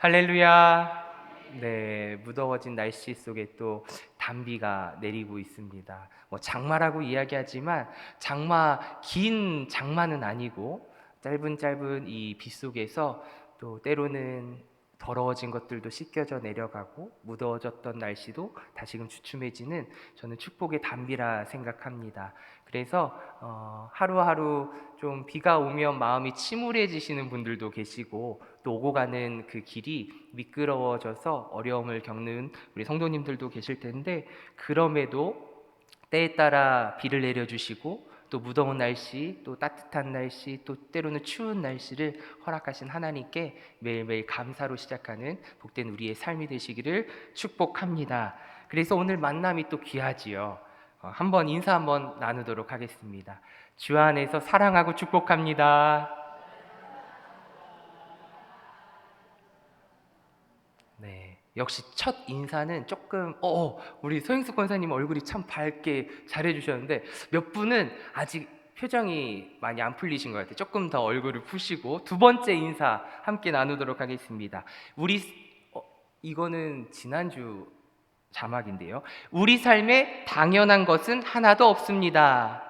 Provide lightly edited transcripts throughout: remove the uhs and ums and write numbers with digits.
할렐루야. 네, 무더워진 날씨 속에 또 단비가 내리고 있습니다. 장마라고 이야기하지만 긴 장마는 아니고 짧은 이 비 속에서 또 때로는 더러워진 것들도 씻겨져 내려가고 무더워졌던 날씨도 다시금 주춤해지는 저는 축복의 단비라 생각합니다. 그래서 하루하루 좀 비가 오면 마음이 침울해지시는 분들도 계시고, 또 오고 가는 그 길이 미끄러워져서 어려움을 겪는 우리 성도님들도 계실 텐데, 그럼에도 때에 따라 비를 내려주시고 또 무더운 날씨, 또 따뜻한 날씨, 또 때로는 추운 날씨를 허락하신 하나님께 매일매일 감사로 시작하는 복된 우리의 삶이 되시기를 축복합니다. 그래서 오늘 만남이 또 귀하지요. 한번 인사 한번 나누도록 하겠습니다. 주 안에서 사랑하고 축복합니다. 네, 역시 첫 인사는 조금 우리 소영숙 권사님 얼굴이 참 밝게 잘해주셨는데, 몇 분은 아직 표정이 많이 안 풀리신 것 같아요. 조금 더 얼굴을 푸시고 두 번째 인사 함께 나누도록 하겠습니다. 이거는 지난주 자막인데요. 우리 삶에 당연한 것은 하나도 없습니다.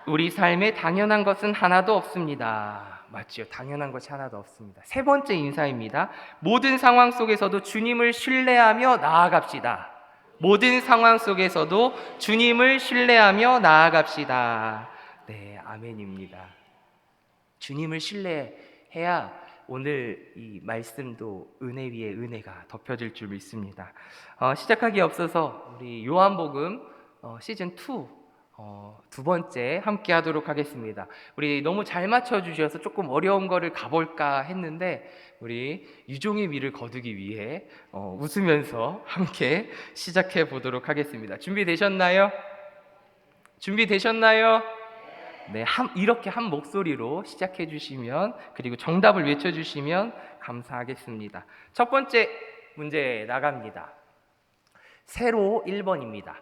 우리 삶에 당연한 것은 하나도 없습니다. 맞지요? 당연한 것이 하나도 없습니다. 세 번째 인사입니다. 모든 상황 속에서도 주님을 신뢰하며 나아갑시다. 모든 상황 속에서도 주님을 신뢰하며 나아갑시다. 네, 아멘입니다. 주님을 신뢰해야 오늘 이 말씀도 은혜 위에 은혜가 덮여질 줄 믿습니다. 시작하기에 앞서서 우리 요한복음 시즌 2 두 번째 함께 하도록 하겠습니다. 우리 너무 잘 맞춰주셔서 조금 어려운 거를 가볼까 했는데, 우리 유종의 미를 거두기 위해 웃으면서 함께 시작해 보도록 하겠습니다. 준비되셨나요? 준비되셨나요? 네, 이렇게 한 목소리로 시작해 주시면, 그리고 정답을 외쳐 주시면 감사하겠습니다. 첫 번째 문제 나갑니다. 세로 1번입니다.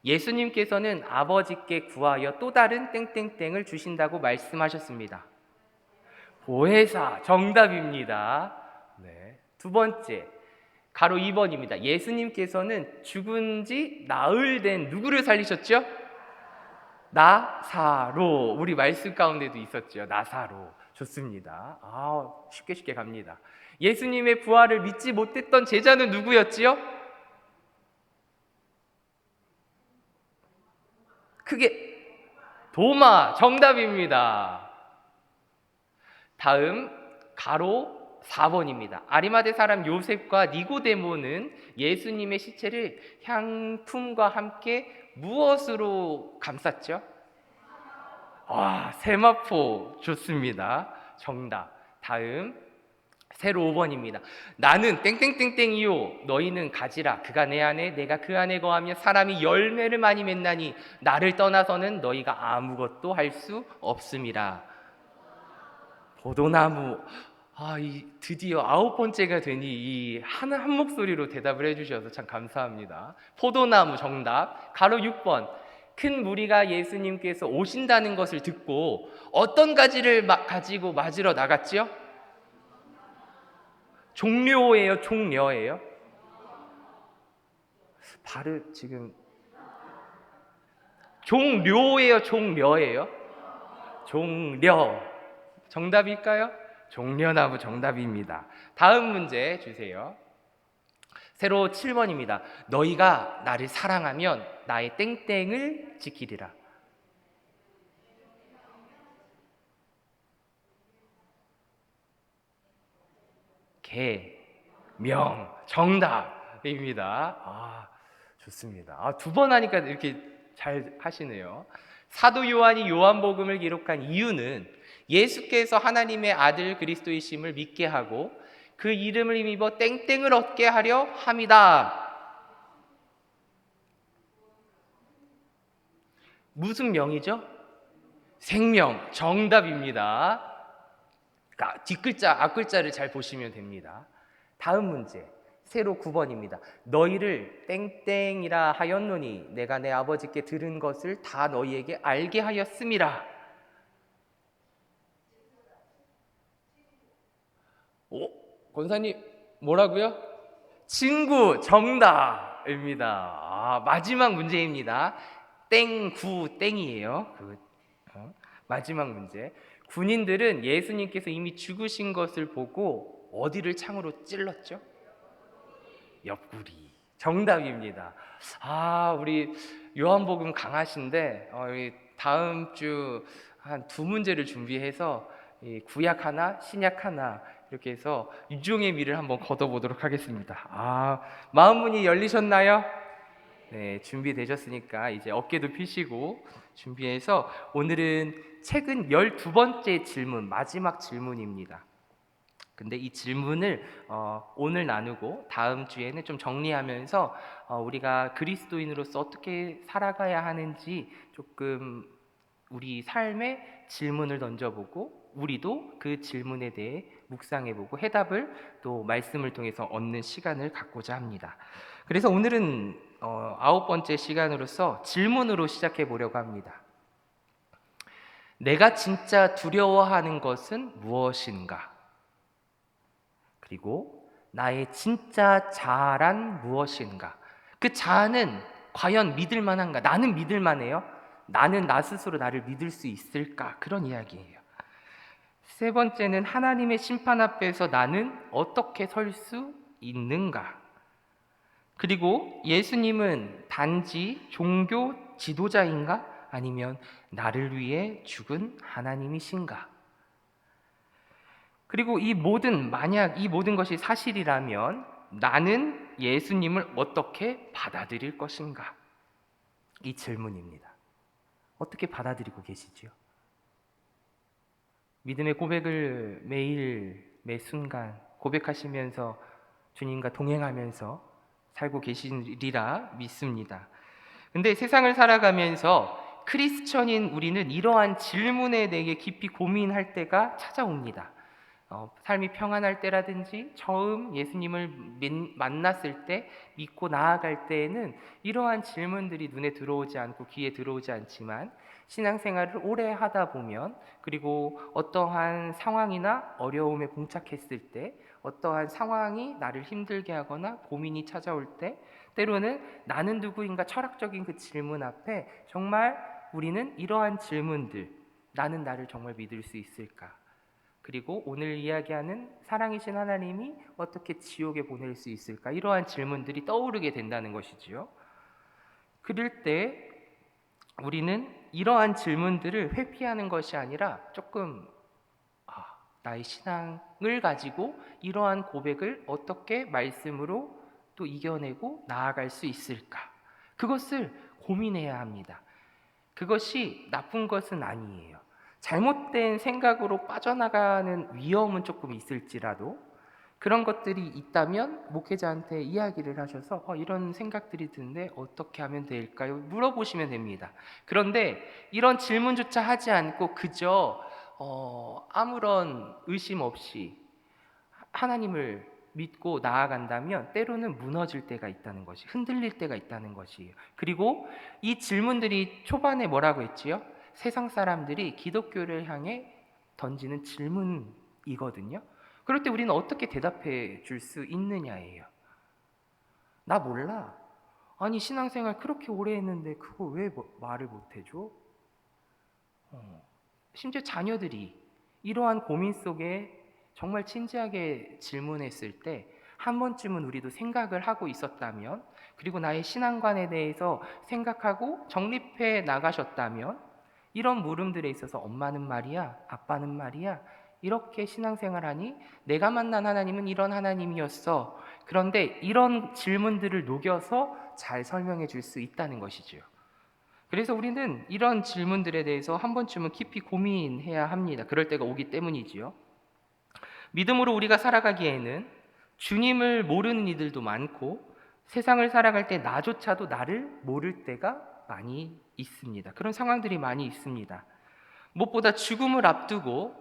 예수님께서는 아버지께 구하여 또 다른 땡땡땡을 주신다고 말씀하셨습니다. 보혜사, 정답입니다. 네. 두 번째, 가로 2번입니다. 예수님께서는 죽은 지 나흘 된 누구를 살리셨죠? 나사로. 우리 말씀 가운데도 있었죠. 나사로. 좋습니다. 쉽게 갑니다. 예수님의 부활을 믿지 못했던 제자는 누구였지요? 크게 도마. 정답입니다. 다음 가로 4번입니다. 아리마대 사람 요셉과 니고데모는 예수님의 시체를 향품과 함께 무엇으로 감쌌죠? 세마포. 좋습니다. 정답. 다음 세로 5번입니다. 나는 땡땡땡땡이요 너희는 가지라. 그가 내 안에 내가 그 안에 거하며 사람이 열매를 많이 맺나니 나를 떠나서는 너희가 아무것도 할 수 없음이라. 포도나무. 드디어 9번째가 되니 이 한 목소리로 대답을 해주셔서 참 감사합니다. 포도나무. 정답. 가로 6번. 큰 무리가 예수님께서 오신다는 것을 듣고 어떤 가지를 가지고 맞으러 나갔지요? 종려예요, 종려예요? 지금 종료예요, 종려예요? 종려. 정답일까요? 종려나무. 정답입니다. 다음 문제 주세요. 세로 7번입니다. 너희가 나를 사랑하면 나의 땡땡을 지키리라. 계명. 정답입니다. 좋습니다. 두 번 하니까 이렇게 잘 하시네요. 사도 요한이 요한복음을 기록한 이유는 예수께서 하나님의 아들 그리스도이심을 믿게 하고 그 이름을 힘입어 땡땡을 얻게 하려 함이다. 무슨 명이죠? 생명. 정답입니다. 뒷글자, 앞글자를 잘 보시면 됩니다. 다음 문제, 세로 9번입니다. 너희를 땡땡이라 하였노니 내가 내 아버지께 들은 것을 다 너희에게 알게 하였음이라. 권사님 뭐라고요? 친구 정답입니다. 마지막 문제입니다. 땡구 땡이에요. 마지막 문제. 군인들은 예수님께서 이미 죽으신 것을 보고 어디를 창으로 찔렀죠? 옆구리. 정답입니다. 우리 요한복음 강하신데 우리 다음 주 한 두 문제를 준비해서 이 구약 하나, 신약 하나 이렇게 해서 유종의 미를 한번 걷어보도록 하겠습니다. 마음 문이 열리셨나요? 네, 준비되셨으니까 이제 어깨도 펴시고 준비해서 오늘은 최근 12번째 질문, 마지막 질문입니다. 근데 이 질문을 오늘 나누고 다음 주에는 좀 정리하면서 우리가 그리스도인으로서 어떻게 살아가야 하는지 조금 우리 삶에 질문을 던져보고 우리도 그 질문에 대해 묵상해보고 해답을 또 말씀을 통해서 얻는 시간을 갖고자 합니다. 그래서 오늘은 9번째 시간으로서 질문으로 시작해 보려고 합니다. 내가 진짜 두려워하는 것은 무엇인가? 그리고 나의 진짜 자아란 무엇인가? 그 자아는 과연 믿을 만한가? 나는 믿을 만해요? 나는 나 스스로 나를 믿을 수 있을까? 그런 이야기예요. 세 번째는 하나님의 심판 앞에서 나는 어떻게 설 수 있는가? 그리고 예수님은 단지 종교 지도자인가? 아니면 나를 위해 죽은 하나님이신가? 그리고 만약 이 모든 것이 사실이라면 나는 예수님을 어떻게 받아들일 것인가? 이 질문입니다. 어떻게 받아들이고 계시지요? 믿음의 고백을 매일 매 순간 고백하시면서 주님과 동행하면서 살고 계시리라 믿습니다. 근데 세상을 살아가면서 크리스천인 우리는 이러한 질문에 대해 깊이 고민할 때가 찾아옵니다. 삶이 평안할 때라든지 처음 예수님을 만났을 때 믿고 나아갈 때에는 이러한 질문들이 눈에 들어오지 않고 귀에 들어오지 않지만 신앙생활을 오래 하다 보면 그리고 어떠한 상황이나 어려움에 봉착했을 때 어떠한 상황이 나를 힘들게 하거나 고민이 찾아올 때 때로는 나는 누구인가 철학적인 그 질문 앞에 정말 우리는 이러한 질문들 나는 나를 정말 믿을 수 있을까? 그리고 오늘 이야기하는 사랑이신 하나님이 어떻게 지옥에 보낼 수 있을까? 이러한 질문들이 떠오르게 된다는 것이지요. 그럴 때 우리는 이러한 질문들을 회피하는 것이 아니라 조금 나의 신앙을 가지고 이러한 고백을 어떻게 말씀으로 또 이겨내고 나아갈 수 있을까? 그것을 고민해야 합니다. 그것이 나쁜 것은 아니에요. 잘못된 생각으로 빠져나가는 위험은 조금 있을지라도 그런 것들이 있다면 목회자한테 이야기를 하셔서 이런 생각들이 드는데 어떻게 하면 될까요? 물어보시면 됩니다. 그런데 이런 질문조차 하지 않고 그저 아무런 의심 없이 하나님을 믿고 나아간다면 때로는 무너질 때가 있다는 것이, 흔들릴 때가 있다는 것이에요. 그리고 이 질문들이 초반에 뭐라고 했지요? 세상 사람들이 기독교를 향해 던지는 질문이거든요. 그럴 때 우리는 어떻게 대답해 줄 수 있느냐예요. 나 몰라. 아니 신앙생활 그렇게 오래 했는데 그거 왜 말을 못 해줘? 심지어 자녀들이 이러한 고민 속에 정말 진지하게 질문했을 때 한 번쯤은 우리도 생각을 하고 있었다면 그리고 나의 신앙관에 대해서 생각하고 정립해 나가셨다면 이런 물음들에 있어서 엄마는 말이야, 아빠는 말이야 이렇게 신앙생활하니 내가 만난 하나님은 이런 하나님이었어. 그런데 이런 질문들을 녹여서 잘 설명해 줄 수 있다는 것이죠. 그래서 우리는 이런 질문들에 대해서 한 번쯤은 깊이 고민해야 합니다. 그럴 때가 오기 때문이지요. 믿음으로 우리가 살아가기에는 주님을 모르는 이들도 많고 세상을 살아갈 때 나조차도 나를 모를 때가 많이 있습니다. 그런 상황들이 많이 있습니다. 무엇보다 죽음을 앞두고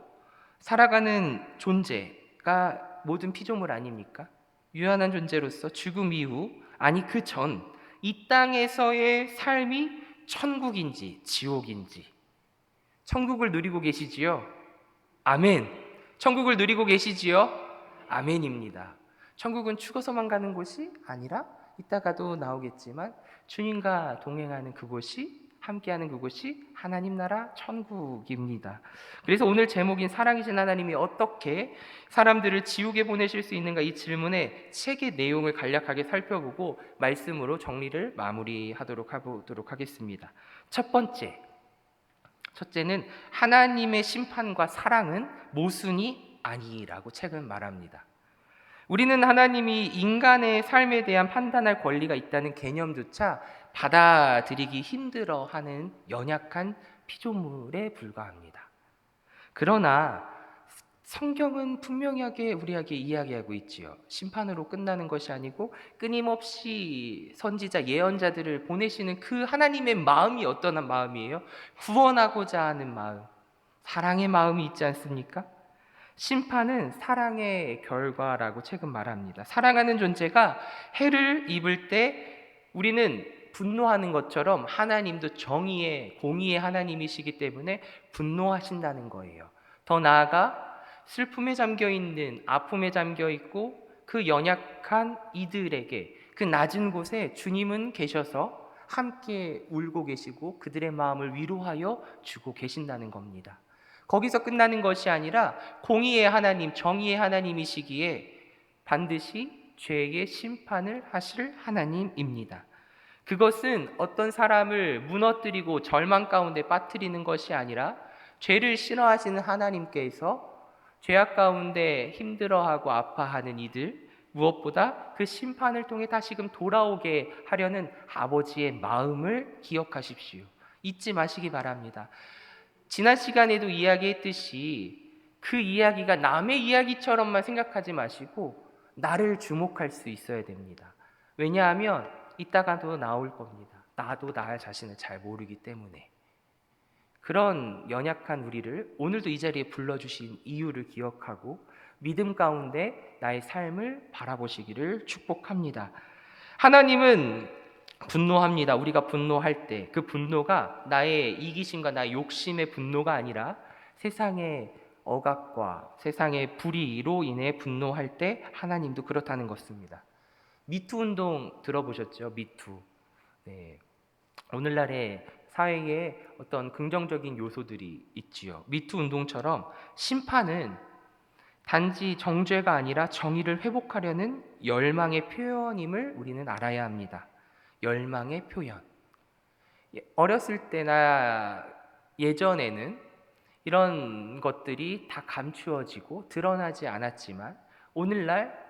살아가는 존재가 모든 피조물 아닙니까? 유한한 존재로서 죽음 이후 아니 그 전 이 땅에서의 삶이 천국인지 지옥인지 천국을 누리고 계시지요? 아멘. 천국을 누리고 계시지요? 아멘입니다. 천국은 죽어서만 가는 곳이 아니라 이따가도 나오겠지만 주님과 동행하는 그곳이, 함께하는 그곳이 하나님 나라 천국입니다. 그래서 오늘 제목인 살아계신 하나님이 어떻게 사람들을 지옥에 보내실 수 있는가, 이 질문에 책의 내용을 간략하게 살펴보고 말씀으로 정리를 마무리하도록 하겠습니다. 첫째는 하나님의 심판과 사랑은 모순이 아니라고 책은 말합니다. 우리는 하나님이 인간의 삶에 대한 판단할 권리가 있다는 개념조차 받아들이기 힘들어하는 연약한 피조물에 불과합니다. 그러나 성경은 분명하게 우리에게 이야기하고 있지요. 심판으로 끝나는 것이 아니고 끊임없이 선지자, 예언자들을 보내시는 그 하나님의 마음이 어떤 마음이에요? 구원하고자 하는 마음, 사랑의 마음이 있지 않습니까? 심판은 사랑의 결과라고 책은 말합니다. 사랑하는 존재가 해를 입을 때 우리는 분노하는 것처럼 하나님도 공의의 하나님이시기 때문에 분노하신다는 거예요. 더 나아가 슬픔에 잠겨있는, 아픔에 잠겨있고 그 연약한 이들에게, 그 낮은 곳에 주님은 계셔서 함께 울고 계시고 그들의 마음을 위로하여 주고 계신다는 겁니다. 거기서 끝나는 것이 아니라 공의의 하나님, 정의의 하나님이시기에 반드시 죄의 심판을 하실 하나님입니다. 그것은 어떤 사람을 무너뜨리고 절망 가운데 빠뜨리는 것이 아니라 죄를 싫어하시는 하나님께서 죄악 가운데 힘들어하고 아파하는 이들, 무엇보다 그 심판을 통해 다시금 돌아오게 하려는 아버지의 마음을 기억하십시오. 잊지 마시기 바랍니다. 지난 시간에도 이야기했듯이 그 이야기가 남의 이야기처럼만 생각하지 마시고 나를 주목할 수 있어야 됩니다. 왜냐하면 이따가도 나올 겁니다. 나도 나 자신을 잘 모르기 때문에. 그런 연약한 우리를 오늘도 이 자리에 불러주신 이유를 기억하고 믿음 가운데 나의 삶을 바라보시기를 축복합니다. 하나님은 분노합니다. 우리가 분노할 때 그 분노가 나의 이기심과 나의 욕심의 분노가 아니라 세상의 억압과 세상의 불의로 인해 분노할 때 하나님도 그렇다는 것입니다. 미투 운동 들어보셨죠? 미투. 네. 오늘날의 사회에 어떤 긍정적인 요소들이 있지요. 미투 운동처럼 심판은 단지 정죄가 아니라 정의를 회복하려는 열망의 표현임을 우리는 알아야 합니다. 열망의 표현. 어렸을 때나 예전에는 이런 것들이 다 감추어지고 드러나지 않았지만 오늘날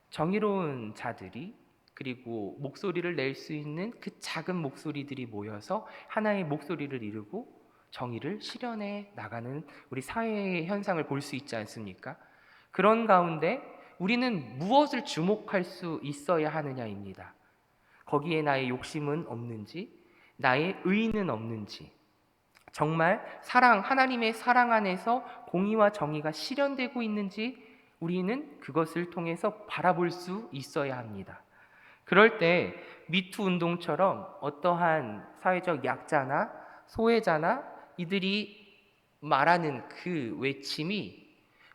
정의로운 자들이, 그리고 목소리를 낼 수 있는 그 작은 목소리들이 모여서 하나의 목소리를 이루고 정의를 실현해 나가는 우리 사회의 현상을 볼 수 있지 않습니까? 그런 가운데 우리는 무엇을 주목할 수 있어야 하느냐입니다. 거기에 나의 욕심은 없는지, 나의 의는 없는지, 정말 하나님의 사랑 안에서 공의와 정의가 실현되고 있는지 우리는 그것을 통해서 바라볼 수 있어야 합니다. 그럴 때 미투 운동처럼 어떠한 사회적 약자나 소외자나 이들이 말하는 그 외침이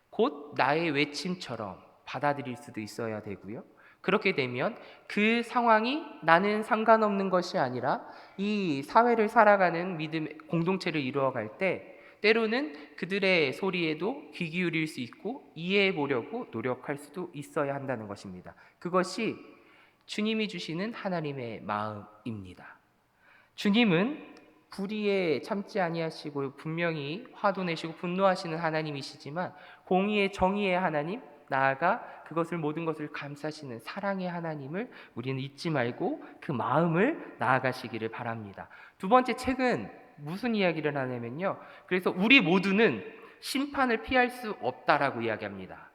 곧 나의 외침처럼 받아들일 수도 있어야 되고요. 그렇게 되면 그 상황이 나는 상관없는 것이 아니라 이 사회를 살아가는 믿음 공동체를 이루어갈 때 때로는 그들의 소리에도 귀 기울일 수 있고 이해해 보려고 노력할 수도 있어야 한다는 것입니다. 그것이 주님이 주시는 하나님의 마음입니다. 주님은 불의에 참지 아니하시고 분명히 화도 내시고 분노하시는 하나님이시지만 공의의 정의의 하나님, 나아가 그것을 모든 것을 감싸시는 사랑의 하나님을 우리는 잊지 말고 그 마음을 나아가시기를 바랍니다. 두 번째 책은 무슨 이야기를 하냐면요, 그래서 우리 모두는 심판을 피할 수 없다라고 이야기합니다.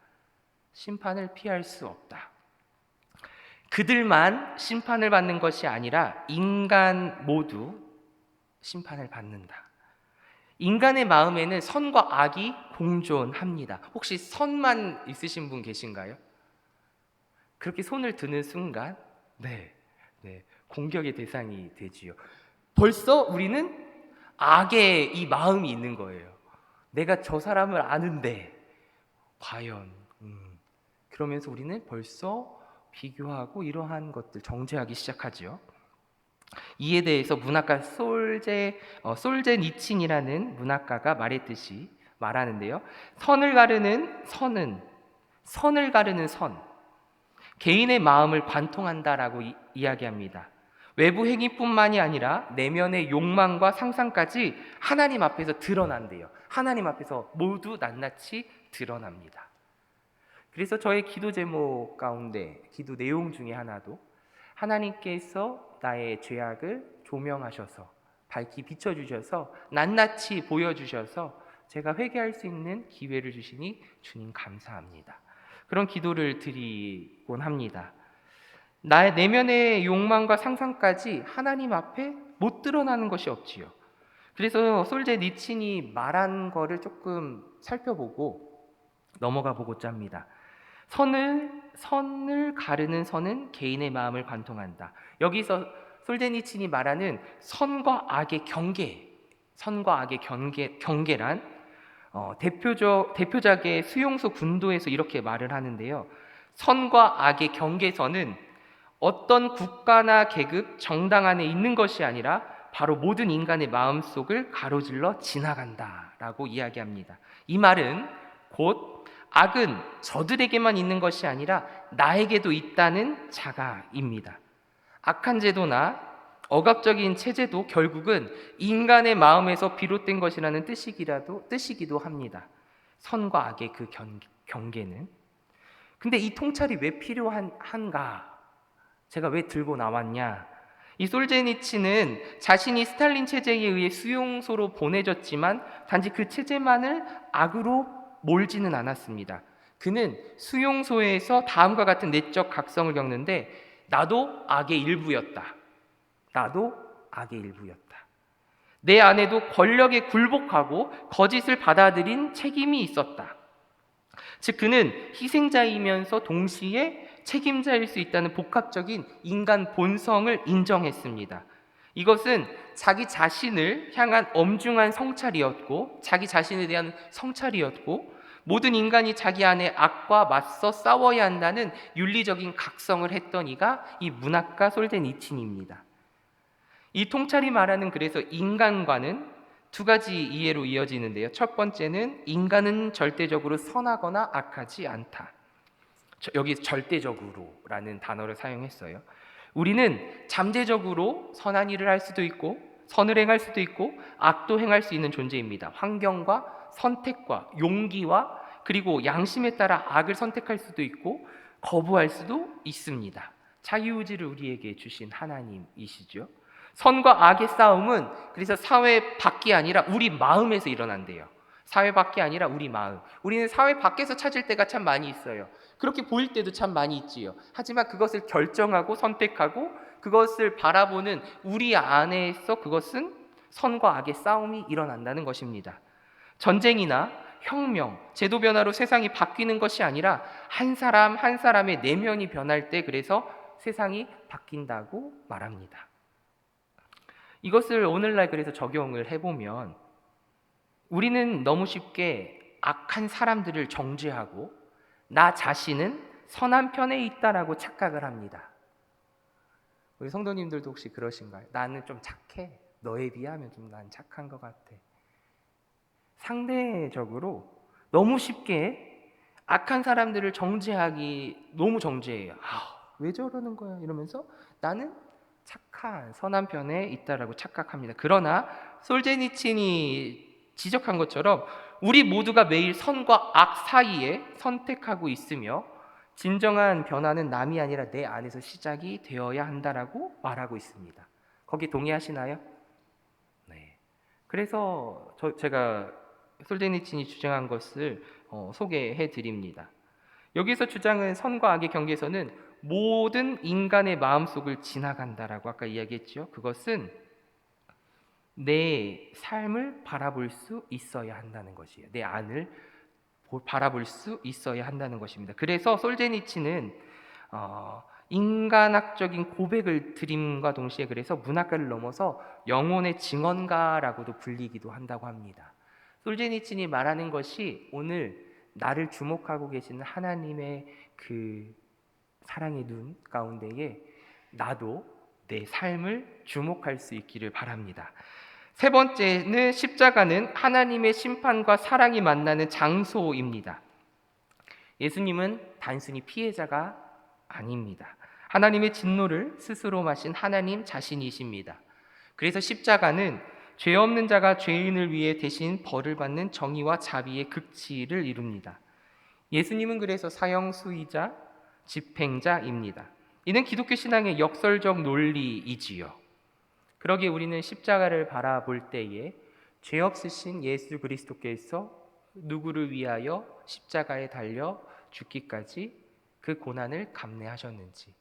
심판을 피할 수 없다. 그들만 심판을 받는 것이 아니라 인간 모두 심판을 받는다. 인간의 마음에는 선과 악이 공존합니다. 혹시 선만 있으신 분 계신가요? 그렇게 손을 드는 순간 네, 공격의 대상이 되지요. 벌써 우리는 악의 이 마음이 있는 거예요. 내가 저 사람을 아는데 과연 그러면서 우리는 벌써 비교하고 이러한 것들 정죄하기 시작하죠. 이에 대해서 문학가 솔제니친이라는 문학가가 말하는데요. 선을 가르는 선, 개인의 마음을 관통한다라고 이야기합니다. 외부 행위뿐만이 아니라 내면의 욕망과 상상까지 하나님 앞에서 드러난대요. 하나님 앞에서 모두 낱낱이 드러납니다. 그래서 저의 기도 제목 가운데 기도 내용 중에 하나도 하나님께서 나의 죄악을 조명하셔서 밝히 비춰주셔서 낱낱이 보여주셔서 제가 회개할 수 있는 기회를 주시니 주님 감사합니다. 그런 기도를 드리곤 합니다. 나의 내면의 욕망과 상상까지 하나님 앞에 못 드러나는 것이 없지요. 그래서 솔제니친이 말한 거를 조금 살펴보고 넘어가 보고자 합니다. 선을 가르는 선은 개인의 마음을 관통한다. 여기서 솔제니친이 말하는 선과 악의 경계란 대표작의 수용소 군도에서 이렇게 말을 하는데요. 선과 악의 경계선은 어떤 국가나 계급, 정당 안에 있는 것이 아니라 바로 모든 인간의 마음속을 가로질러 지나간다라고 이야기합니다. 이 말은 곧 악은 저들에게만 있는 것이 아니라 나에게도 있다는 자가입니다. 악한 제도나 억압적인 체제도 결국은 인간의 마음에서 비롯된 것이라는 뜻이기도 합니다. 선과 악의 그 경계는. 근데 이 통찰이 왜 필요한가? 제가 왜 들고 나왔냐? 이 솔제니치는 자신이 스탈린 체제에 의해 수용소로 보내졌지만 단지 그 체제만을 악으로 몰지는 않았습니다. 그는 수용소에서 다음과 같은 내적 각성을 겪는데 나도 악의 일부였다. 내 안에도 권력에 굴복하고 거짓을 받아들인 책임이 있었다. 즉 그는 희생자이면서 동시에 책임자일 수 있다는 복합적인 인간 본성을 인정했습니다. 이것은 자기 자신을 향한 엄중한 성찰이었고 자기 자신에 대한 성찰이었고 모든 인간이 자기 안에 악과 맞서 싸워야 한다는 윤리적인 각성을 했던 이가 이 문학가 솔제니친입니다. 이 통찰이 말하는 그래서 인간과는 두 가지 이해로 이어지는데요. 첫 번째는 인간은 절대적으로 선하거나 악하지 않다. 여기 절대적으로라는 단어를 사용했어요. 우리는 잠재적으로 선한 일을 할 수도 있고 선을 행할 수도 있고 악도 행할 수 있는 존재입니다. 환경과 선택과 용기와 그리고 양심에 따라 악을 선택할 수도 있고 거부할 수도 있습니다. 자유의지를 우리에게 주신 하나님이시죠. 선과 악의 싸움은 그래서 사회 밖이 아니라 우리 마음에서 일어난대요. 사회 밖이 아니라 우리 마음. 우리는 사회 밖에서 찾을 때가 참 많이 있어요. 그렇게 보일 때도 참 많이 있지요. 하지만 그것을 결정하고 선택하고 그것을 바라보는 우리 안에서 그것은 선과 악의 싸움이 일어난다는 것입니다. 전쟁이나 혁명, 제도 변화로 세상이 바뀌는 것이 아니라 한 사람 한 사람의 내면이 변할 때 그래서 세상이 바뀐다고 말합니다. 이것을 오늘날 그래서 적용을 해보면 우리는 너무 쉽게 악한 사람들을 정죄하고 나 자신은 선한 편에 있다라고 착각을 합니다. 우리 성도님들도 혹시 그러신가요? 나는 좀 착해. 너에 비하면 좀 난 착한 것 같아. 상대적으로 너무 쉽게 악한 사람들을 정죄하기 너무 정죄해요. 왜 저러는 거야? 이러면서 나는 착한 선한 편에 있다라고 착각합니다. 그러나 솔제니친이 지적한 것처럼 우리 모두가 매일 선과 악 사이에 선택하고 있으며 진정한 변화는 남이 아니라 내 안에서 시작이 되어야 한다라고 말하고 있습니다. 거기 동의하시나요? 네. 그래서 제가 솔제니친이 주장한 것을 소개해 드립니다. 여기서 주장은 선과 악의 경계에서는 모든 인간의 마음속을 지나간다라고 아까 이야기했죠. 그것은 내 삶을 바라볼 수 있어야 한다는 것이에요. 내 안을 바라볼 수 있어야 한다는 것입니다. 그래서 솔제니친은 인간학적인 고백을 드림과 동시에 그래서 문학가를 넘어서 영혼의 증언가라고도 불리기도 한다고 합니다. 솔제니친이 말하는 것이 오늘 나를 주목하고 계시는 하나님의 그 사랑의 눈 가운데에 나도 내 삶을 주목할 수 있기를 바랍니다. 세 번째는 십자가는 하나님의 심판과 사랑이 만나는 장소입니다. 예수님은 단순히 피해자가 아닙니다. 하나님의 진노를 스스로 마신 하나님 자신이십니다. 그래서 십자가는 죄 없는 자가 죄인을 위해 대신 벌을 받는 정의와 자비의 극치를 이룹니다. 예수님은 그래서 사형수이자 집행자입니다. 이는 기독교 신앙의 역설적 논리이지요. 그러기에 우리는 십자가를 바라볼 때에 죄 없으신 예수 그리스도께서 누구를 위하여 십자가에 달려 죽기까지 그 고난을 감내하셨는지,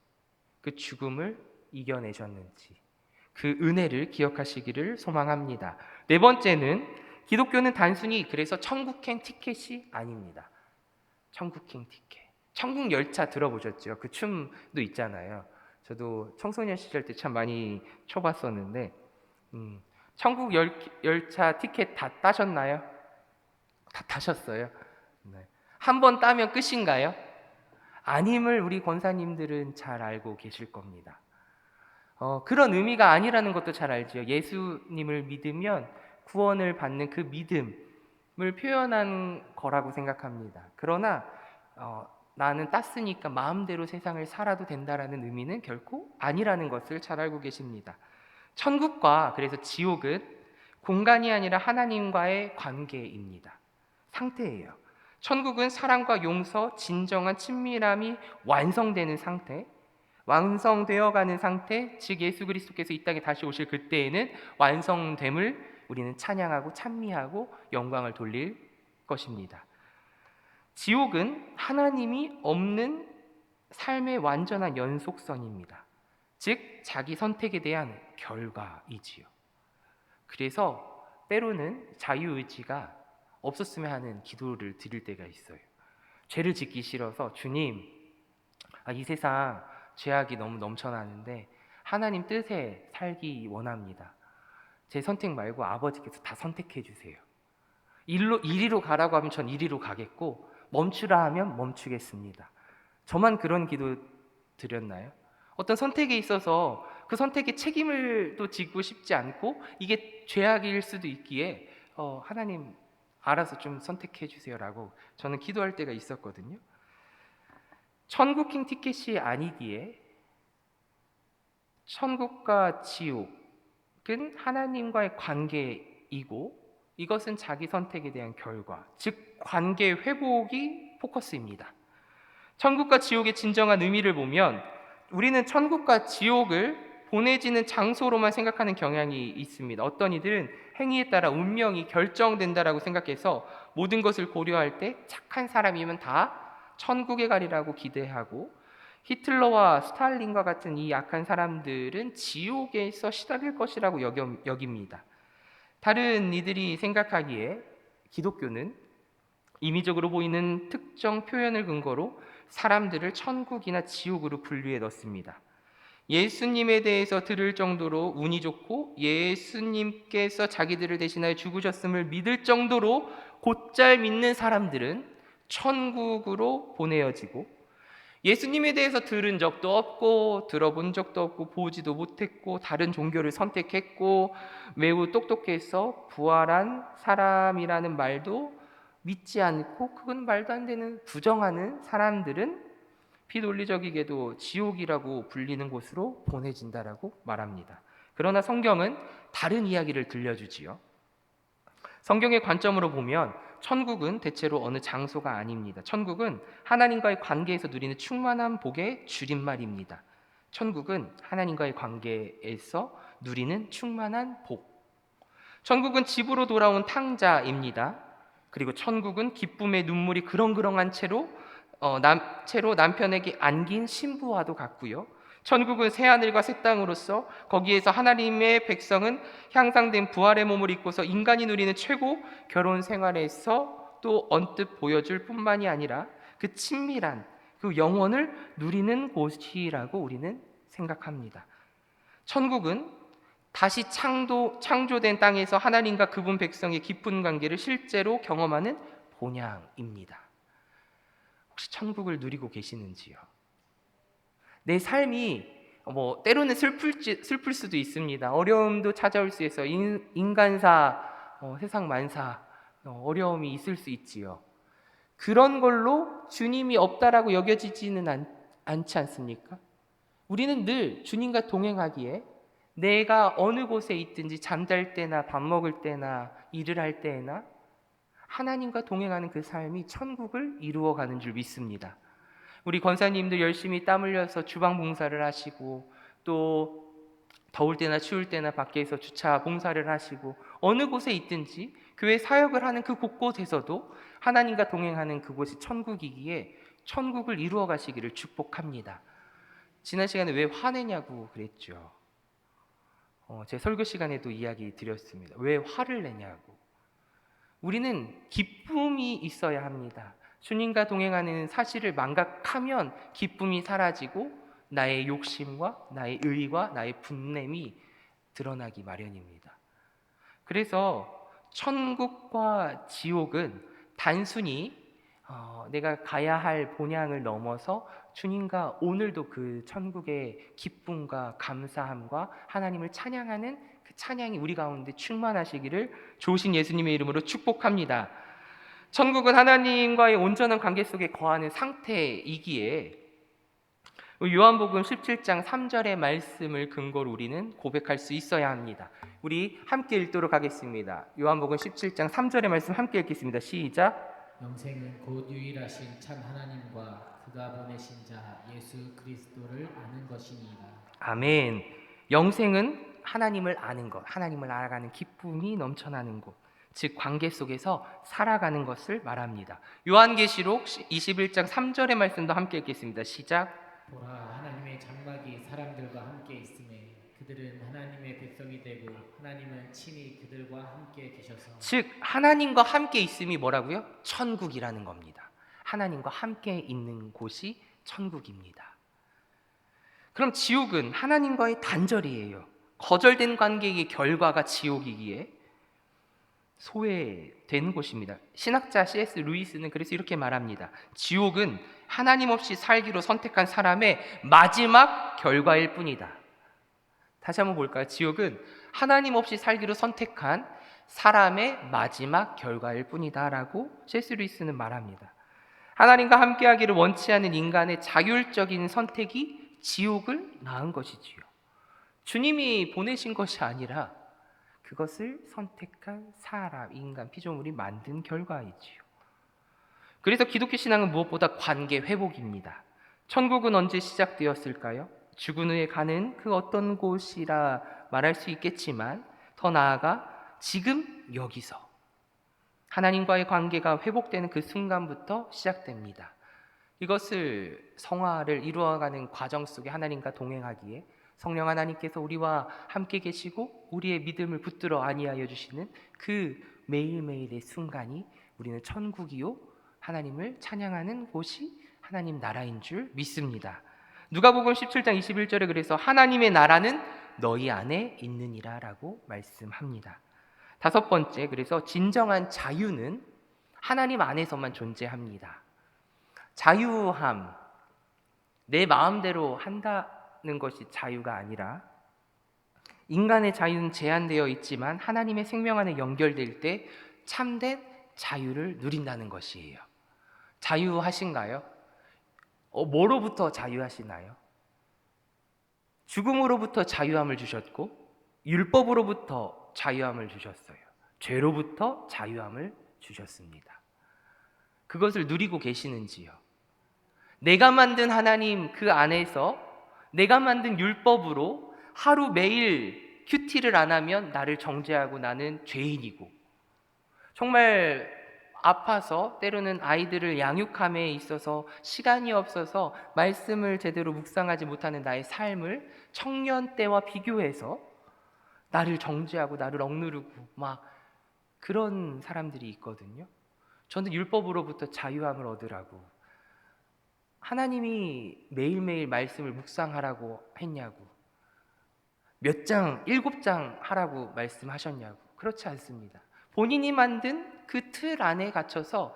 그 죽음을 이겨내셨는지, 그 은혜를 기억하시기를 소망합니다. 네 번째는 기독교는 단순히 그래서 천국행 티켓이 아닙니다. 천국행 티켓. 천국 열차 들어보셨죠? 그 춤도 있잖아요. 저도 청소년 시절 때 참 많이 춰봤었는데, 천국 열차 티켓 다 따셨나요? 다 타셨어요? 네. 한 번 따면 끝인가요? 아님을 우리 권사님들은 잘 알고 계실 겁니다. 그런 의미가 아니라는 것도 잘 알죠. 예수님을 믿으면 구원을 받는 그 믿음을 표현한 거라고 생각합니다. 그러나 나는 땄으니까 마음대로 세상을 살아도 된다라는 의미는 결코 아니라는 것을 잘 알고 계십니다. 천국과 그래서 지옥은 공간이 아니라 하나님과의 관계입니다. 상태예요. 천국은 사랑과 용서, 진정한 친밀함이 완성되는 상태, 완성되어 가는 상태, 즉 예수 그리스도께서 이 땅에 다시 오실 그때에는 완성됨을 우리는 찬양하고 찬미하고 영광을 돌릴 것입니다. 지옥은 하나님이 없는 삶의 완전한 연속선입니다. 즉 자기 선택에 대한 결과이지요. 그래서 때로는 자유의지가 없었으면 하는 기도를 드릴 때가 있어요. 죄를 짓기 싫어서 주님, 이 세상 죄악이 너무 넘쳐나는데 하나님 뜻에 살기 원합니다. 제 선택 말고 아버지께서 다 선택해 주세요. 이리로 가라고 하면 전 이리로 가겠고 멈추라 하면 멈추겠습니다. 저만 그런 기도 드렸나요? 어떤 선택에 있어서 그 선택에 책임을 또 지고 싶지 않고 이게 죄악일 수도 있기에 하나님 알아서 좀 선택해 주세요라고 저는 기도할 때가 있었거든요. 천국행 티켓이 아니기에 천국과 지옥은 하나님과의 관계이고 이것은 자기 선택에 대한 결과, 즉 관계 회복이 포커스입니다. 천국과 지옥의 진정한 의미를 보면 우리는 천국과 지옥을 보내지는 장소로만 생각하는 경향이 있습니다. 어떤 이들은 행위에 따라 운명이 결정된다라고 생각해서 모든 것을 고려할 때 착한 사람이면 다 천국에 가리라고 기대하고 히틀러와 스탈린과 같은 이 악한 사람들은 지옥에서 시달릴 것이라고 여깁니다. 다른 이들이 생각하기에 기독교는 임의적으로 보이는 특정 표현을 근거로 사람들을 천국이나 지옥으로 분류해 넣습니다. 예수님에 대해서 들을 정도로 운이 좋고 예수님께서 자기들을 대신하여 죽으셨음을 믿을 정도로 곧잘 믿는 사람들은 천국으로 보내어지고 예수님에 대해서 들은 적도 없고 들어본 적도 없고 보지도 못했고 다른 종교를 선택했고 매우 똑똑해서 부활한 사람이라는 말도 믿지 않고 그건 말도 안 되는 부정하는 사람들은 비논리적이게도 지옥이라고 불리는 곳으로 보내진다라고 말합니다. 그러나 성경은 다른 이야기를 들려주지요. 성경의 관점으로 보면 천국은 대체로 어느 장소가 아닙니다. 천국은 하나님과의 관계에서 누리는 충만한 복의 줄임말입니다. 천국은 하나님과의 관계에서 누리는 충만한 복. 천국은 집으로 돌아온 탕자입니다. 그리고 천국은 기쁨의 눈물이 그렁그렁한 채로 남편에게 안긴 신부와도 같고요. 천국은 새하늘과 새 땅으로서 거기에서 하나님의 백성은 향상된 부활의 몸을 입고서 인간이 누리는 최고 결혼 생활에서 또 언뜻 보여줄 뿐만이 아니라 그 친밀한 그 영원을 누리는 곳이라고 우리는 생각합니다. 천국은 다시 창조된 땅에서 하나님과 그분 백성의 깊은 관계를 실제로 경험하는 본향입니다. 혹시 천국을 누리고 계시는지요? 내 삶이 때로는 슬플 수도 있습니다. 어려움도 찾아올 수 있어. 인간사, 세상 만사, 어려움이 있을 수 있지요. 그런 걸로 주님이 없다라고 여겨지지는 않지 않습니까? 우리는 늘 주님과 동행하기에 내가 어느 곳에 있든지 잠잘 때나 밥 먹을 때나 일을 할 때나 하나님과 동행하는 그 삶이 천국을 이루어가는 줄 믿습니다. 우리 권사님들 열심히 땀 흘려서 주방 봉사를 하시고 또 더울 때나 추울 때나 밖에서 주차 봉사를 하시고 어느 곳에 있든지 교회 사역을 하는 그 곳곳에서도 하나님과 동행하는 그곳이 천국이기에 천국을 이루어 가시기를 축복합니다. 지난 시간에 왜 화내냐고 그랬죠. 제 설교 시간에도 이야기 드렸습니다. 왜 화를 내냐고. 우리는 기쁨이 있어야 합니다. 주님과 동행하는 사실을 망각하면 기쁨이 사라지고 나의 욕심과 나의 의와 나의 분냄이 드러나기 마련입니다. 그래서 천국과 지옥은 단순히 내가 가야 할 본향을 넘어서 주님과 오늘도 그 천국의 기쁨과 감사함과 하나님을 찬양하는 그 찬양이 우리 가운데 충만하시기를 좋으신 예수님의 이름으로 축복합니다. 천국은 하나님과의 온전한 관계 속에 거하는 상태이기에 요한복음 17장 3절의 말씀을 근거로 우리는 고백할 수 있어야 합니다. 우리 함께 읽도록 하겠습니다. 요한복음 17장 3절의 말씀 함께 읽겠습니다. 시작. 영생은 곧 유일하신 참 하나님과 그가 보내신 자 예수 그리스도를 아는 것이니이다. 아멘. 영생은 하나님을 아는 것, 하나님을 알아가는 기쁨이 넘쳐나는 곳, 즉 관계 속에서 살아가는 것을 말합니다. 요한계시록 21장 3절의 말씀도 함께 읽겠습니다. 시작. 보라, 하나님의 장막이 사람들과 함께 있음에 그들은 하나님의 백성이 되고 하나님은 친히 그들과 함께 계셔서. 즉 하나님과 함께 있음이 뭐라고요? 천국이라는 겁니다. 하나님과 함께 있는 곳이 천국입니다. 그럼 지옥은 하나님과의 단절이에요. 거절된 관계의 결과가 지옥이기에 소외되는 곳입니다. 신학자 C.S. 루이스는 그래서 이렇게 말합니다. 지옥은 하나님 없이 살기로 선택한 사람의 마지막 결과일 뿐이다. 다시 한번 볼까요? 지옥은 하나님 없이 살기로 선택한 사람의 마지막 결과일 뿐이다 라고 C.S. 루이스는 말합니다. 하나님과 함께하기를 원치 않는 인간의 자율적인 선택이 지옥을 낳은 것이지요. 주님이 보내신 것이 아니라 그것을 선택한 사람, 인간, 피조물이 만든 결과이지요. 그래서 기독교 신앙은 무엇보다 관계 회복입니다. 천국은 언제 시작되었을까요? 죽은 후에 가는 그 어떤 곳이라 말할 수 있겠지만 더 나아가 지금 여기서 하나님과의 관계가 회복되는 그 순간부터 시작됩니다. 이것을 성화를 이루어가는 과정 속에 하나님과 동행하기에 성령 하나님께서 우리와 함께 계시고 우리의 믿음을 붙들어 안위하여 주시는 그 매일매일의 순간이 우리는 천국이요 하나님을 찬양하는 곳이 하나님 나라인 줄 믿습니다. 누가복음 17장 21절에 그래서 하나님의 나라는 너희 안에 있느니라 라고 말씀합니다. 다섯 번째, 그래서 진정한 자유는 하나님 안에서만 존재합니다. 자유함, 내 마음대로 한다는 것이 자유가 아니라 인간의 자유는 제한되어 있지만 하나님의 생명 안에 연결될 때 참된 자유를 누린다는 것이에요. 자유하신가요? 뭐로부터 자유하시나요? 죽음으로부터 자유함을 주셨고 율법으로부터 자유함을 주셨어요. 죄로부터 자유함을 주셨습니다. 그것을 누리고 계시는지요? 내가 만든 하나님 그 안에서 내가 만든 율법으로 하루 매일 큐티를 안 하면 나를 정죄하고 나는 죄인이고 정말 아파서 때로는 아이들을 양육함에 있어서 시간이 없어서 말씀을 제대로 묵상하지 못하는 나의 삶을 청년 때와 비교해서 나를 정죄하고 나를 억누르고 막 그런 사람들이 있거든요. 저는 율법으로부터 자유함을 얻으라고 하나님이 매일매일 말씀을 묵상하라고 했냐고 몇 장, 7장 하라고 말씀하셨냐고 그렇지 않습니다. 본인이 만든 그 틀 안에 갇혀서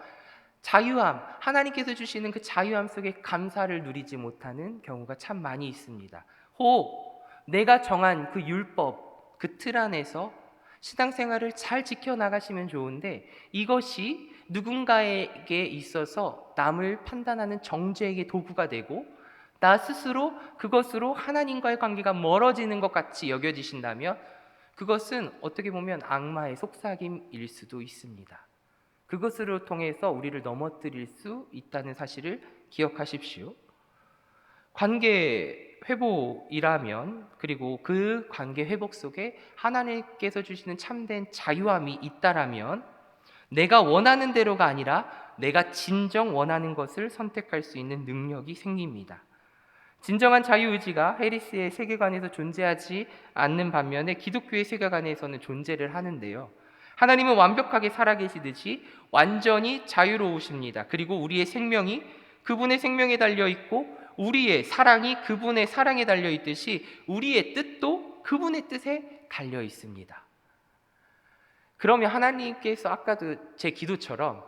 자유함, 하나님께서 주시는 그 자유함 속에 감사를 누리지 못하는 경우가 참 많이 있습니다. 혹 내가 정한 그 율법, 그 틀 안에서 신앙생활을 잘 지켜나가시면 좋은데 이것이 누군가에게 있어서 남을 판단하는 정죄의 도구가 되고 나 스스로 그것으로 하나님과의 관계가 멀어지는 것 같이 여겨지신다면 그것은 어떻게 보면 악마의 속삭임일 수도 있습니다. 그것으로 통해서 우리를 넘어뜨릴 수 있다는 사실을 기억하십시오. 관계 회복이라면, 그리고 그 관계 회복 속에 하나님께서 주시는 참된 자유함이 있다라면 내가 원하는 대로가 아니라 내가 진정 원하는 것을 선택할 수 있는 능력이 생깁니다. 진정한 자유의지가 해리스의 세계관에서 존재하지 않는 반면에 기독교의 세계관에서는 존재를 하는데요. 하나님은 완벽하게 살아계시듯이 완전히 자유로우십니다. 그리고 우리의 생명이 그분의 생명에 달려있고 우리의 사랑이 그분의 사랑에 달려있듯이 우리의 뜻도 그분의 뜻에 달려있습니다. 그러면 하나님께서 아까도 제 기도처럼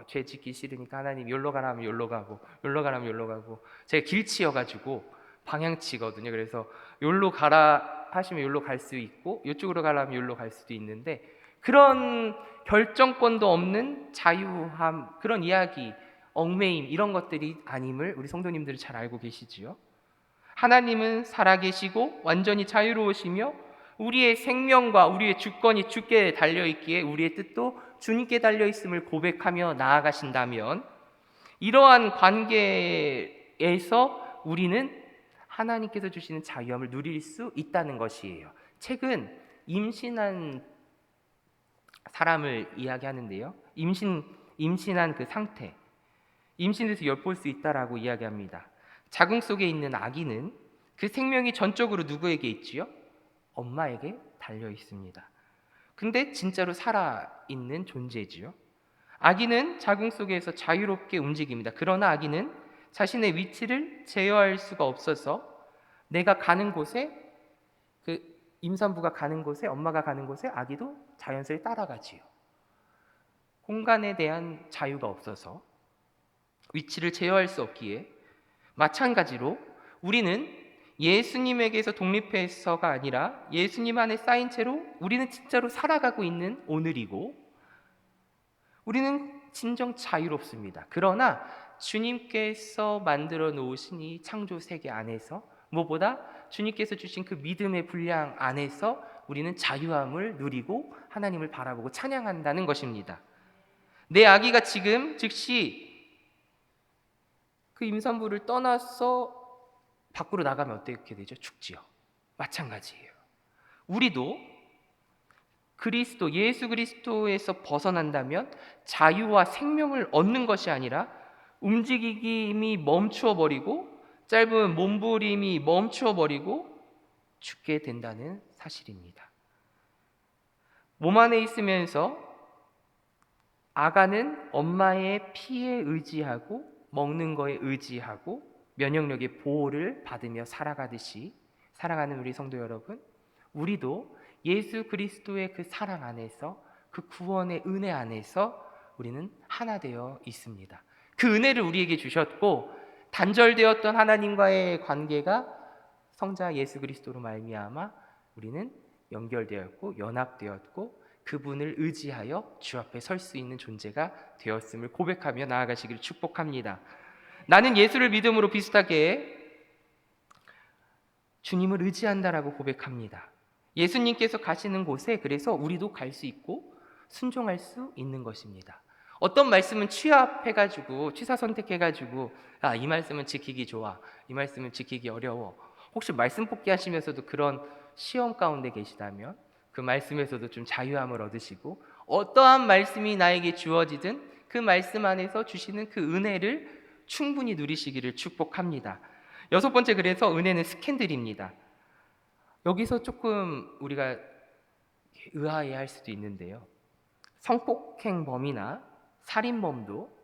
죄 짓기 싫으니까 하나님 여기로 가라 하면 여기로 가고 여기로 가라 하면 여기로 가고, 제가 길치여가지고 방향치거든요. 그래서 여기로 가라 하시면 여기로 갈 수 있고 이쪽으로 가라 하면 여기로 갈 수도 있는데, 그런 결정권도 없는 자유함, 그런 이야기, 얽매임, 이런 것들이 아님을 우리 성도님들이 잘 알고 계시지요. 하나님은 살아계시고 완전히 자유로우시며 우리의 생명과 우리의 주권이 주께 달려있기에 우리의 뜻도 주님께 달려있음을 고백하며 나아가신다면 이러한 관계에서 우리는 하나님께서 주시는 자유함을 누릴 수 있다는 것이에요. 책은 임신한 사람을 이야기하는데요. 임신한 그 상태, 임신해서 엿볼 수 있다라고 이야기합니다. 자궁 속에 있는 아기는 그 생명이 전적으로 누구에게 있지요? 엄마에게 달려 있습니다. 근데 진짜로 살아있는 존재지요. 아기는 자궁 속에서 자유롭게 움직입니다. 그러나 아기는 자신의 위치를 제어할 수가 없어서 내가 가는 곳에, 그 임산부가 가는 곳에, 엄마가 가는 곳에 아기도 자연스레 따라가지요. 공간에 대한 자유가 없어서 위치를 제어할 수 없기에, 마찬가지로 우리는 예수님에게서 독립해서가 아니라 예수님 안에 쌓인 채로 우리는 진짜로 살아가고 있는 오늘이고 우리는 진정 자유롭습니다. 그러나 주님께서 만들어 놓으신 이 창조 세계 안에서, 무엇보다 주님께서 주신 그 믿음의 분량 안에서 우리는 자유함을 누리고 하나님을 바라보고 찬양한다는 것입니다. 내 아기가 지금 즉시 그 임산부를 떠나서 밖으로 나가면 어떻게 되죠? 죽지요. 마찬가지예요. 우리도 그리스도, 예수 그리스도에서 벗어난다면 자유와 생명을 얻는 것이 아니라 움직임이 멈추어 버리고 짧은 몸부림이 멈추어 버리고 죽게 된다는 사실입니다. 몸 안에 있으면서 아가는 엄마의 피에 의지하고 먹는 거에 의지하고 면역력의 보호를 받으며 살아가듯이, 사랑하는 우리 성도 여러분, 우리도 예수 그리스도의 그 사랑 안에서, 그 구원의 은혜 안에서 우리는 하나 되어 있습니다. 그 은혜를 우리에게 주셨고 단절되었던 하나님과의 관계가 성자 예수 그리스도로 말미암아 우리는 연결되었고 연합되었고 그분을 의지하여 주 앞에 설 수 있는 존재가 되었음을 고백하며 나아가시기를 축복합니다. 나는 예수를 믿음으로 비슷하게 주님을 의지한다라고 고백합니다. 예수님께서 가시는 곳에 그래서 우리도 갈 수 있고 순종할 수 있는 것입니다. 어떤 말씀은 취합해가지고 취사 선택해가지고 이 말씀은 지키기 좋아, 이 말씀은 지키기 어려워. 혹시 말씀 뽑기 하시면서도 그런 시험 가운데 계시다면 그 말씀에서도 좀 자유함을 얻으시고 어떠한 말씀이 나에게 주어지든 그 말씀 안에서 주시는 그 은혜를 충분히 누리시기를 축복합니다. 여섯 번째, 그래서 은혜는 스캔들입니다. 여기서 조금 우리가 의아해할 수도 있는데요. 성폭행범이나 살인범도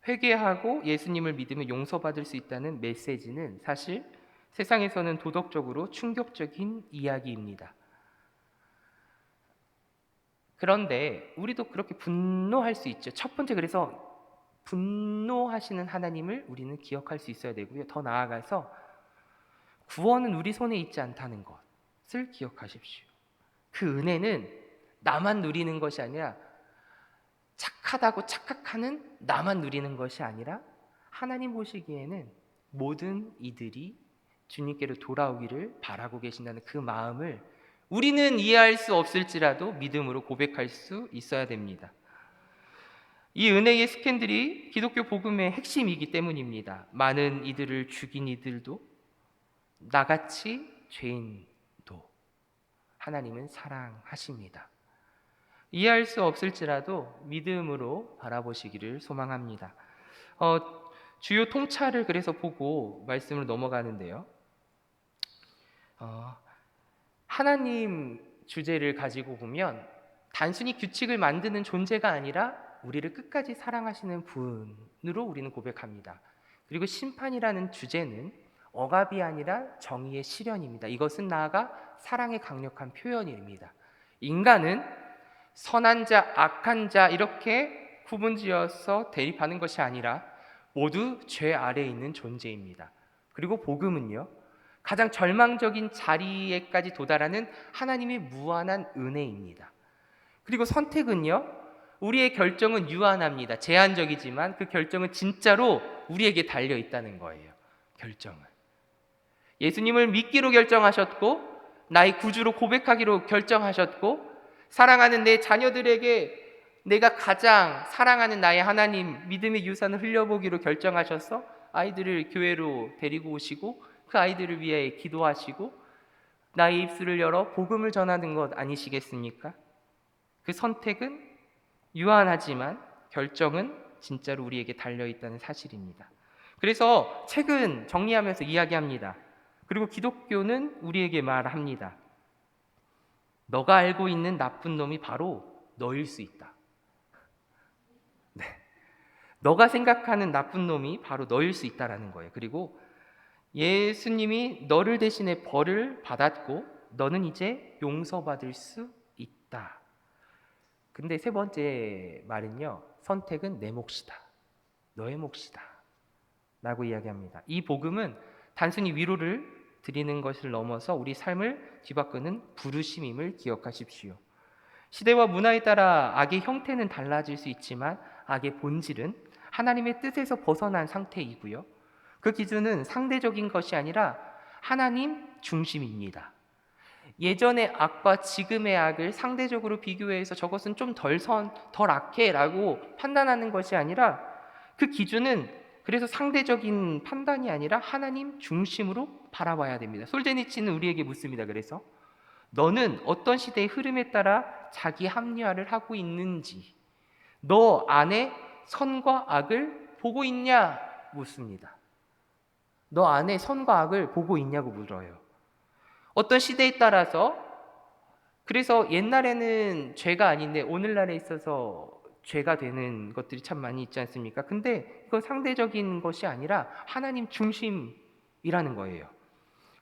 회개하고 예수님을 믿으면 용서받을 수 있다는 메시지는 사실 세상에서는 도덕적으로 충격적인 이야기입니다. 그런데 우리도 그렇게 분노할 수 있죠. 첫 번째, 그래서 분노하시는 하나님을 우리는 기억할 수 있어야 되고요. 더 나아가서 구원은 우리 손에 있지 않다는 것을 기억하십시오. 그 은혜는 나만 누리는 것이 아니라 착하다고 착각하는 나만 누리는 것이 아니라 하나님 보시기에는 모든 이들이 주님께로 돌아오기를 바라고 계신다는 그 마음을 우리는 이해할 수 없을지라도 믿음으로 고백할 수 있어야 됩니다. 이 은혜의 스캔들이 기독교 복음의 핵심이기 때문입니다. 많은 이들을 죽인 이들도 나같이 죄인도 하나님은 사랑하십니다. 이해할 수 없을지라도 믿음으로 바라보시기를 소망합니다. 주요 통찰을 그래서 보고 말씀을 넘어가는데요. 하나님 주제를 가지고 보면 단순히 규칙을 만드는 존재가 아니라 우리를 끝까지 사랑하시는 분으로 우리는 고백합니다. 그리고 심판이라는 주제는 억압이 아니라 정의의 실현입니다. 이것은 나아가 사랑의 강력한 표현입니다. 인간은 선한 자, 악한 자 이렇게 구분지어서 대립하는 것이 아니라 모두 죄 아래에 있는 존재입니다. 그리고 복음은요, 가장 절망적인 자리에까지 도달하는 하나님의 무한한 은혜입니다. 그리고 선택은요, 우리의 결정은 유한합니다. 제한적이지만 그 결정은 진짜로 우리에게 달려 있다는 거예요. 결정은 예수님을 믿기로 결정하셨고 나의 구주로 고백하기로 결정하셨고 사랑하는 내 자녀들에게 내가 가장 사랑하는 나의 하나님 믿음의 유산을 흘려보기로 결정하셔서 아이들을 교회로 데리고 오시고 그 아이들을 위해 기도하시고 나의 입술을 열어 복음을 전하는 것 아니시겠습니까? 그 선택은 유한하지만 결정은 진짜로 우리에게 달려있다는 사실입니다. 그래서 책은 정리하면서 이야기합니다. 그리고 기독교는 우리에게 말합니다. 너가 알고 있는 나쁜 놈이 바로 너일 수 있다. 네. 너가 생각하는 나쁜 놈이 바로 너일 수 있다라는 거예요. 그리고 예수님이 너를 대신해 벌을 받았고 너는 이제 용서받을 수 있다. 근데 세 번째 말은요, 선택은 내 몫이다. 너의 몫이다. 라고 이야기합니다. 이 복음은 단순히 위로를 드리는 것을 넘어서 우리 삶을 뒤바꾸는 부르심임을 기억하십시오. 시대와 문화에 따라 악의 형태는 달라질 수 있지만 악의 본질은 하나님의 뜻에서 벗어난 상태이고요. 그 기준은 상대적인 것이 아니라 하나님 중심입니다. 예전의 악과 지금의 악을 상대적으로 비교해서 저것은 좀 덜 악해 라고 판단하는 것이 아니라 그 기준은 그래서 상대적인 판단이 아니라 하나님 중심으로 바라봐야 됩니다. 솔제니치는 우리에게 묻습니다. 그래서 너는 어떤 시대의 흐름에 따라 자기 합리화를 하고 있는지, 너 안에 선과 악을 보고 있냐 묻습니다. 너 안에 선과 악을 보고 있냐고 물어요. 어떤 시대에 따라서, 그래서 옛날에는 죄가 아닌데 오늘날에 있어서 죄가 되는 것들이 참 많이 있지 않습니까? 근데 그건 상대적인 것이 아니라 하나님 중심이라는 거예요.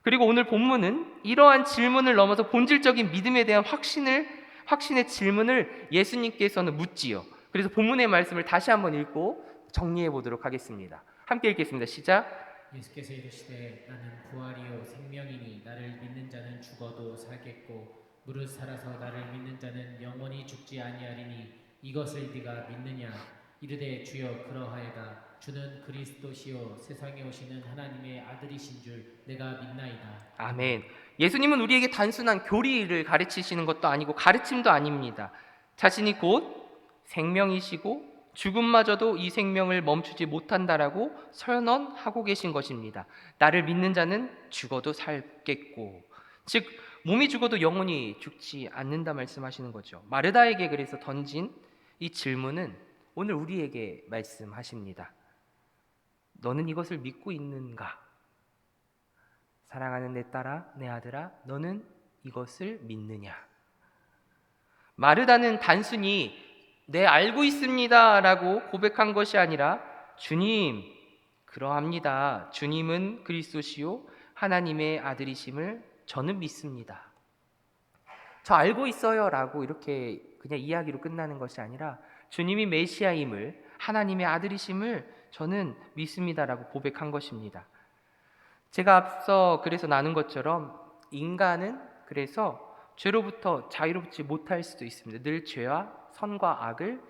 그리고 오늘 본문은 이러한 질문을 넘어서 본질적인 믿음에 대한 확신의 질문을 예수님께서는 묻지요. 그래서 본문의 말씀을 다시 한번 읽고 정리해 보도록 하겠습니다. 함께 읽겠습니다. 시작. 예수께서 이르시되 나는 부활이요 생명이니 나를 믿는 자는 죽어도 살겠고 무릇 살아서 나를 믿는 자는 영원히 죽지 아니하리니 이것을 네가 믿느냐? 이르되 주여 그러하여다. 주는 그리스도시요 세상에 오시는 하나님의 아들이신 줄 내가 믿나이다. 아멘. 예수님은 우리에게 단순한 교리를 가르치시는 것도 아니고 가르침도 아닙니다. 자신이 곧 생명이시고 죽음마저도 이 생명을 멈추지 못한다라고 선언하고 계신 것입니다. 나를 믿는 자는 죽어도 살겠고, 즉 몸이 죽어도 영원히 죽지 않는다 말씀하시는 거죠. 마르다에게 그래서 던진 이 질문은 오늘 우리에게 말씀하십니다. 너는 이것을 믿고 있는가? 사랑하는 내 딸아, 내 아들아, 너는 이것을 믿느냐? 마르다는 단순히 네 알고 있습니다 라고 고백한 것이 아니라 주님 그러합니다. 주님은 그리스도시요 하나님의 아들이심을 저는 믿습니다. 저 알고 있어요 라고 이렇게 그냥 이야기로 끝나는 것이 아니라 주님이 메시아임을 하나님의 아들이심을 저는 믿습니다라고 고백한 것입니다. 제가 앞서 그래서 나눈 것처럼 인간은 그래서 죄로부터 자유롭지 못할 수도 있습니다. 늘 죄와 선과 악을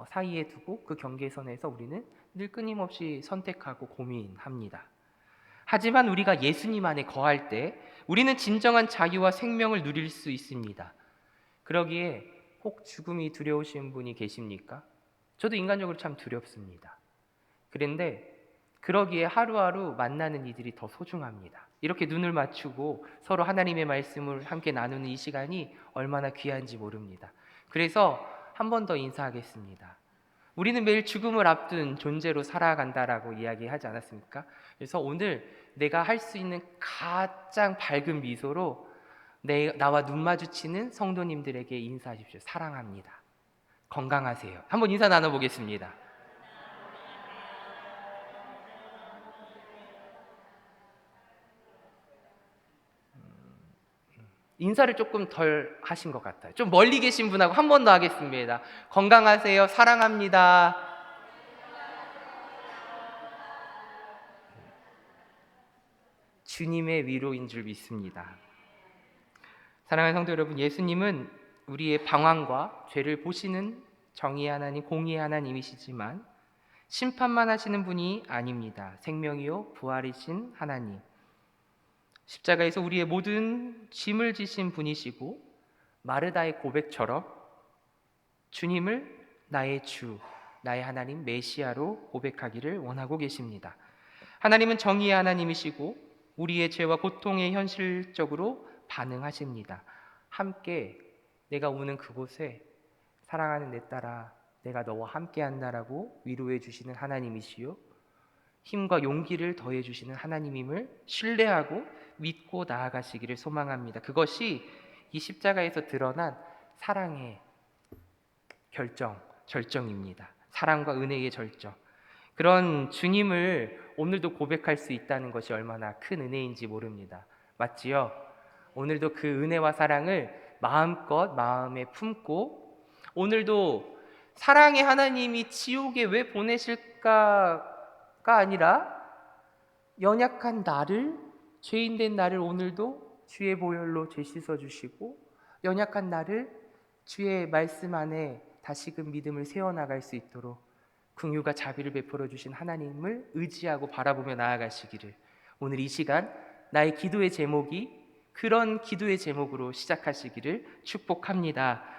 사이에 두고 그 경계선에서 우리는 늘 끊임없이 선택하고 고민합니다. 하지만 우리가 예수님 안에 거할 때 우리는 진정한 자유와 생명을 누릴 수 있습니다. 그러기에 혹 죽음이 두려우신 분이 계십니까? 저도 인간적으로 참 두렵습니다. 그런데 그러기에 하루하루 만나는 이들이 더 소중합니다. 이렇게 눈을 맞추고 서로 하나님의 말씀을 함께 나누는 이 시간이 얼마나 귀한지 모릅니다. 그래서 한 번 더 인사하겠습니다. 우리는 매일 죽음을 앞둔 존재로 살아간다라고 이야기하지 않았습니까? 그래서 오늘 내가 할 수 있는 가장 밝은 미소로 나와 눈 마주치는 성도님들에게 인사하십시오. 사랑합니다. 건강하세요. 한번 인사 나눠보겠습니다. 인사를 조금 덜 하신 것 같아요. 좀 멀리 계신 분하고 한 번 더 하겠습니다. 건강하세요. 사랑합니다. 주님의 위로인 줄 믿습니다. 사랑하는 성도 여러분, 예수님은 우리의 방황과 죄를 보시는 정의의 하나님, 공의의 하나님이시지만 심판만 하시는 분이 아닙니다. 생명이요 부활이신 하나님, 십자가에서 우리의 모든 짐을 지신 분이시고 마르다의 고백처럼 주님을 나의 주, 나의 하나님 메시아로 고백하기를 원하고 계십니다. 하나님은 정의의 하나님이시고 우리의 죄와 고통에 현실적으로 반응하십니다. 함께 내가 오는 그곳에 사랑하는 내 딸아, 내가 너와 함께 한다라고 위로해 주시는 하나님이시요 힘과 용기를 더해 주시는 하나님임을 신뢰하고 믿고 나아가시기를 소망합니다. 그것이 이 십자가에서 드러난 사랑의 절정입니다. 사랑과 은혜의 절정. 그런 주님을 오늘도 고백할 수 있다는 것이 얼마나 큰 은혜인지 모릅니다. 맞지요? 오늘도 그 은혜와 사랑을 마음껏 마음에 품고 오늘도 사랑의 하나님이 지옥에 왜 보내실까가 아니라 연약한 나를, 죄인된 나를 오늘도 주의 보혈로 죄 씻어주시고 연약한 나를 주의 말씀 안에 다시금 믿음을 세워나갈 수 있도록 긍휼과 자비를 베풀어 주신 하나님을 의지하고 바라보며 나아가시기를, 오늘 이 시간 나의 기도의 제목이 그런 기도의 제목으로 시작하시기를 축복합니다.